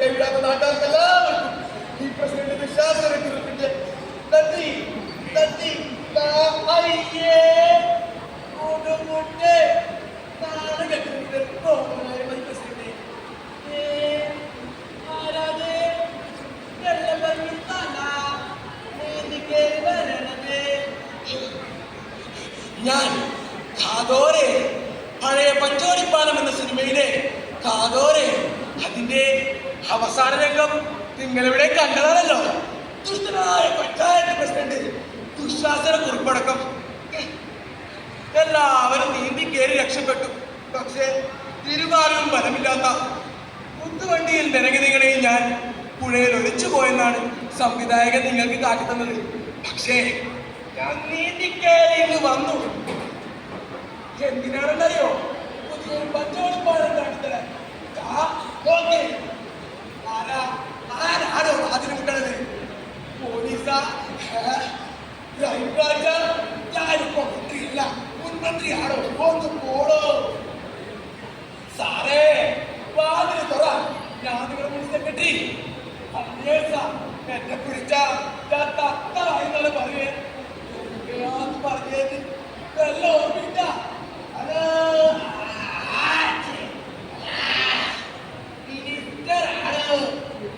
കൈവിടാത്ത നാട്ടുകാർക്കെല്ലാവർക്കും ഈ പ്രസിഡന്റ് വിശ്വാസത്തിന്റെ നന്ദി നന്ദി. അയ്യേ കൊടുമുട്ടെ നാളെ പ്രസിഡന്റ് ആരാധേ ഞാൻ കാതോരെ, പഴയ പഞ്ചോടിപ്പാലം എന്ന സിനിമയിലെ കാതോരെ, അതിന്റെ അവസാന രംഗം നിങ്ങളിവിടെ കണ്ടതാണല്ലോ. ദുഷ്ടനായ പഞ്ചായത്ത് പ്രസിഡന്റ് ദുശാസന കുറിപ്പടക്കം എല്ലാവരും നീന്തി കയറി രക്ഷപ്പെട്ടു. പക്ഷേ തിരുമാലും ബലമില്ലാത്ത കുത്തുവണ്ടിയിൽ നിരങ്ങി ഞാൻ പുഴയിൽ ഒലിച്ചു പോയെന്നാണ് സംവിധായകൻ നിങ്ങൾക്ക് കാട്ടിത്തന്നത്. പക്ഷേ ഞാൻ നീന്തി കയറി വന്നു. എന്തിനാണെന്നറിയോ? പുതിയ പഞ്ചോടിപ്പാലം കാണിത്തരാൻ. ആരാണോ അതിന് മുട്ടണത്? പോലീസാ? ഞാനിപ്പോ മന്ത്രിയല്ല, മുൻമന്ത്രിയാണോ? ഒന്ന് പോടോ സാറേ, വാതിന് തുറ. ഞാൻ നിങ്ങളുടെ മുൻ സെക്രട്ടറി എന്നെ പിടിച്ച ഞാൻ തത്തറായെന്നാണ് പറയേ. പറഞ്ഞത് വല്ല ഓർമ്മില്ല.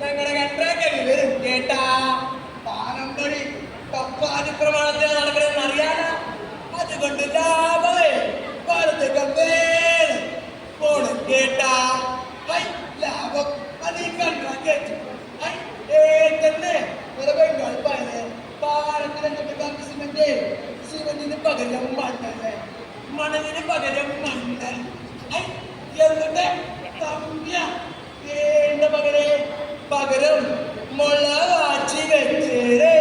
ഞങ്ങളുടെ കൺട്രാക്ടറിൽ വരും കേട്ടാ. പാലം പണി തപ്പാതി പ്രമാണത്തിൽ നടക്കണമെന്ന് അറിയാനാ. അതുകൊണ്ട് ലാഭമേ പാലത്തേക്ക് പോണം കേട്ടാ. ലാഭം അത് ഈ കൺട്രാക്ട് തന്നെ ബംഗാളിപ്പായല്ലേ. പാലത്തിനെ സിമെന്റിന് പകരം മണ്ണല്ലേ, മണലിന് പകരം മണ്ണ്. എന്നിട്ട് തമ്പ്യ പകരം മുള വാച്ചി വെച്ചേരേ.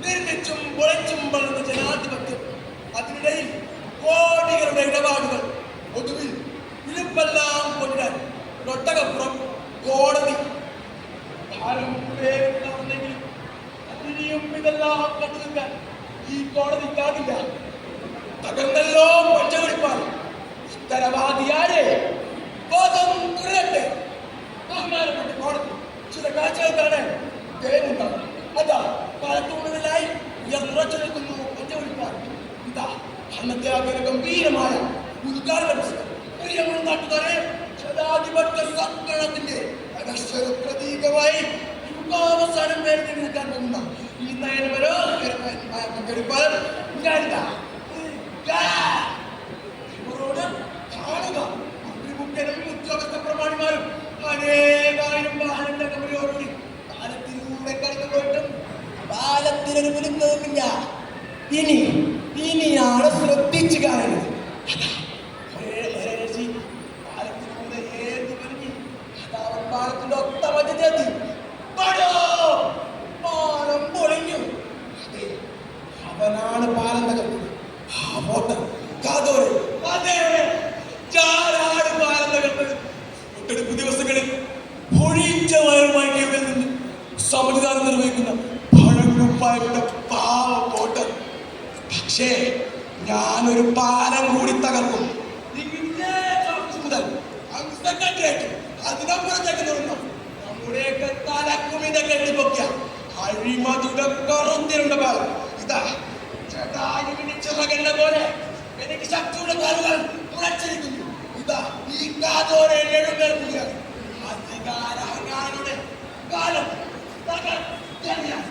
നിർമ്മിച്ചും പൊളിച്ചും വളർന്ന ജനാധിപത്യം, അതിനിടയിൽ കോടികളുടെ ഇടപാടുകൾ, ഒടുവിൽ ഇഴുപ്പെല്ലാം കൊണ്ടാൻ ഒട്ടകപ്പുറം കോടതി. ഭാരമുണ്ടെങ്കിലും അതിനെയും ഇതെല്ലാം കണ്ടു നിൽക്കാൻ ഈ കോടതിക്കാകില്ല. തകർന്നല്ലോ പഞ്ചവടിപ്പാൽ. ഉത്തരവാദിയാരെ ബോധം തുറയട്ടെ. ബഹുമാനപ്പെട്ട കോടതി ചില കാഴ്ചകൾ കാണാൻ ദയവുണ്ടാകും. അതാ പാലത്തൂണിലായി ഉയർന്നുറച്ചു നിൽക്കുന്നു പഞ്ചവടിപ്പാൽ. ഇതാ അന്നത്തെ ആകെ ഗംഭീരമായ ഉദ്ഘാടന പുസ്തകം. പ്രിയമുള്ള നാട്ടുകാരെ, ജനാധിപത്യ സംഘടനത്തിന്റെ അനശ്വര പ്രതീകമായി യുഗാവസാനം നേരിട്ട് നിൽക്കാൻ പോകുന്ന ഈ നയനമനോഹരമായ പഞ്ചവടിപ്പാലം ഞാനിതാ ഇവരോട് കാണുക. മന്ത്രിമുഖ്യനും ഉദ്യോഗസ്ഥ പ്രമാണിമാരും അനേകായിരം വാഹനങ്ങളുടെ കമ്പനിയോടുകൂടി പാലത്തിലൂടെ കടന്നു പോയിട്ടും പാലത്തിനൊരു വിളിക്കുന്നതുമില്ല. ഇനിയാണ് ശ്രദ്ധിച്ചു കാണുന്നത്. പാലത്തിലൂടെ ഏത് പറഞ്ഞ് പാലത്തിന്റെ ഒത്ത മധ്യത്തി പാലം പൊളിഞ്ഞു. അവനാണ് പാലം തകർത്തത്. ആ വോട്ടർ കാതോരെ, അതെ, ചാരാട് പാലം തകർത്തത്. ഒട്ടടുപ്പ് ദിവസങ്ങളിൽ ഒഴിച്ച വയറുമായി നിന്ന് സമ്മതിദാനം നിർവഹിക്കുന്ന പഴങ്ങുപ്പായുടെ പാവ വോട്ടർ. പക്ഷേ ഞാനൊരു പാലം കൂടി തകർക്കും. മുതൽ സെക്രട്ടറിയായിട്ട് അതിനപ്പുറത്തേക്ക് നിർന്നു നമ്മുടെയൊക്കെ തലക്കുമിത കെട്ടിപ്പൊക്കിയ അഴിമതിയുടെ കറുത്തിരുണ്ട പാലം. ഇതാ ചിറകണ്ട പോലെ എനിക്ക് ശക്തിയുടെ കാലുകൾ ഉറച്ചിരിക്കുന്നു. ഇതാ ഈ കാതോരെ എഴുന്നേൽക്കുകയാണ്. അധികാരഹങ്കാരയുടെ കാലം തകർത്തറിയാൻ